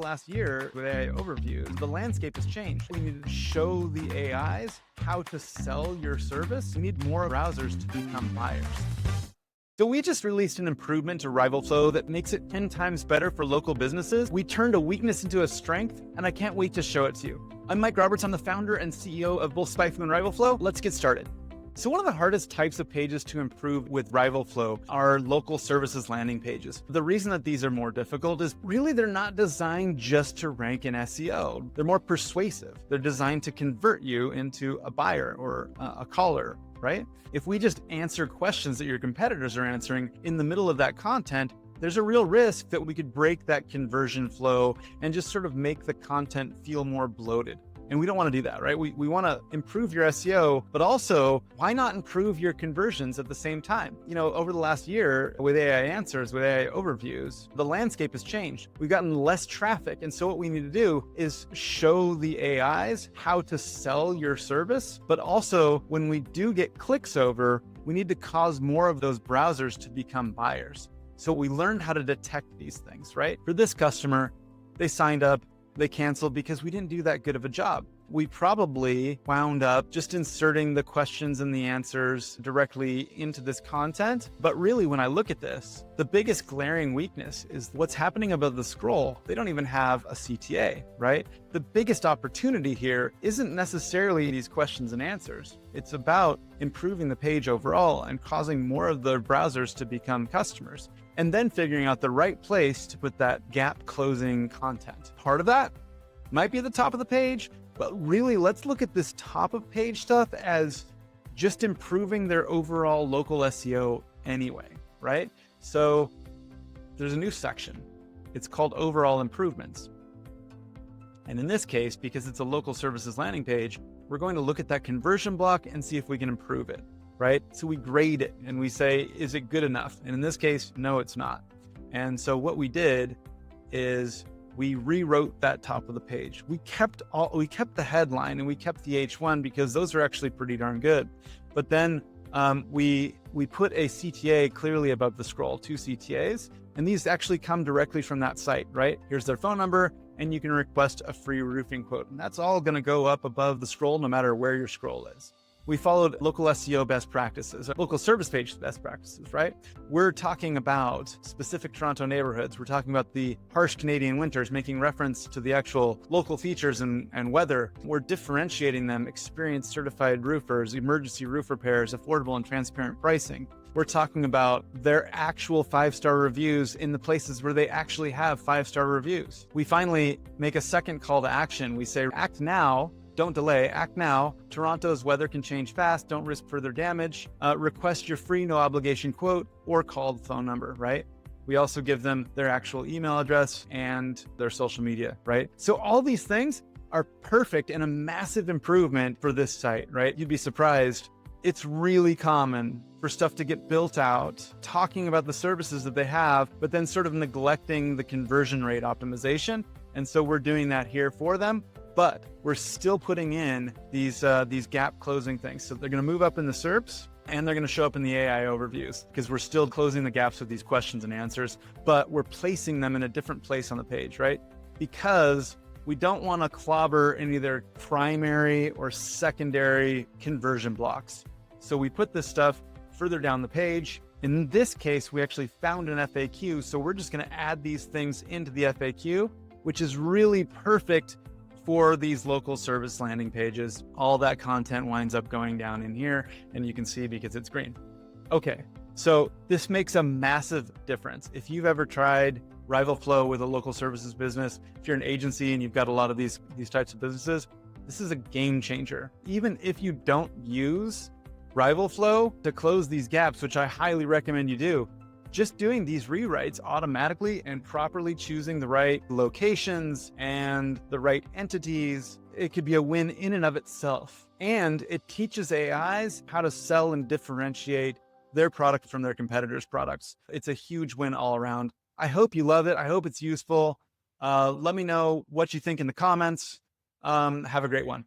last year with AI overviews, the landscape has changed. We need to show the AIs how to sell your service. We need more browsers to become buyers. So we just released an improvement to RivalFlow that makes it 10 times better for local businesses. We turned a weakness into a strength, and I can't wait to show it to you. I'm Mike Roberts. I'm the founder and CEO of both SpyFu and RivalFlow. Let's get started. So one of the hardest types of pages to improve with RivalFlow are local services landing pages. The reason that these are more difficult is really they're not designed just to rank in SEO. They're more persuasive. They're designed to convert you into a buyer or a caller, right? If we just answer questions that your competitors are answering in the middle of that content, there's a real risk that we could break that conversion flow and just sort of make the content feel more bloated. And we don't want to do that, right? We want to improve your SEO, but also why not improve your conversions at the same time? You know, over the last year with AI answers, with AI overviews, the landscape has changed. We've gotten less traffic. And so what we need to do is show the AIs how to sell your service. But also when we do get clicks over, we need to cause more of those browsers to become buyers. So we learned how to detect these things, right? For this customer, they signed up, they canceled because we didn't do that good of a job. We probably wound up just inserting the questions and the answers directly into this content. But really, when I look at this, the biggest glaring weakness is what's happening above the scroll. They don't even have a CTA, right? The biggest opportunity here isn't necessarily these questions and answers. It's about improving the page overall and causing more of the browsers to become customers, and then figuring out the right place to put that gap closing content. Part of that might be at the top of the page, but really let's look at this top of page stuff as just improving their overall local SEO anyway, right? So there's a new section. It's called overall improvements. And in this case, because it's a local services landing page, we're going to look at that conversion block and see if we can improve it. Right? So we grade it and we say, is it good enough? And in this case, no, it's not. And so what we did is we rewrote that top of the page. We kept the headline and we kept the H1 because those are actually pretty darn good. But then we put a CTA clearly above the scroll, 2 CTAs, and these actually come directly from that site, right? Here's their phone number and you can request a free roofing quote. And that's all going to go up above the scroll no matter where your scroll is. We followed local SEO best practices, local service page best practices, right? We're talking about specific Toronto neighborhoods. We're talking about the harsh Canadian winters, making reference to the actual local features and weather. We're differentiating them, experienced certified roofers, emergency roof repairs, affordable and transparent pricing. We're talking about their actual 5-star reviews in the places where they actually have 5-star reviews. We finally make a second call to action. We say, act now. Don't delay, act now. Toronto's weather can change fast. Don't risk further damage. Request your free no obligation quote or call the phone number, right? We also give them their actual email address and their social media, right? So all these things are perfect and a massive improvement for this site, right? You'd be surprised. It's really common for stuff to get built out, talking about the services that they have, but then sort of neglecting the conversion rate optimization. And so we're doing that here for them. But we're still putting in these gap closing things. So they're going to move up in the SERPs and they're going to show up in the AI overviews because we're still closing the gaps with these questions and answers, but we're placing them in a different place on the page, right? Because we don't want to clobber any of their primary or secondary conversion blocks. So we put this stuff further down the page. In this case, we actually found an FAQ. So we're just going to add these things into the FAQ, which is really perfect for these local service landing pages. All that content winds up going down in here and you can see because it's green. Okay, so this makes a massive difference. If you've ever tried RivalFlow with a local services business, if you're an agency and you've got a lot of these types of businesses, this is a game changer. Even if you don't use RivalFlow to close these gaps, which I highly recommend you do, just doing these rewrites automatically and properly choosing the right locations and the right entities, it could be a win in and of itself. And it teaches AIs how to sell and differentiate their product from their competitors' products. It's a huge win all around. I hope you love it. I hope it's useful. Let me know what you think in the comments. Have a great one.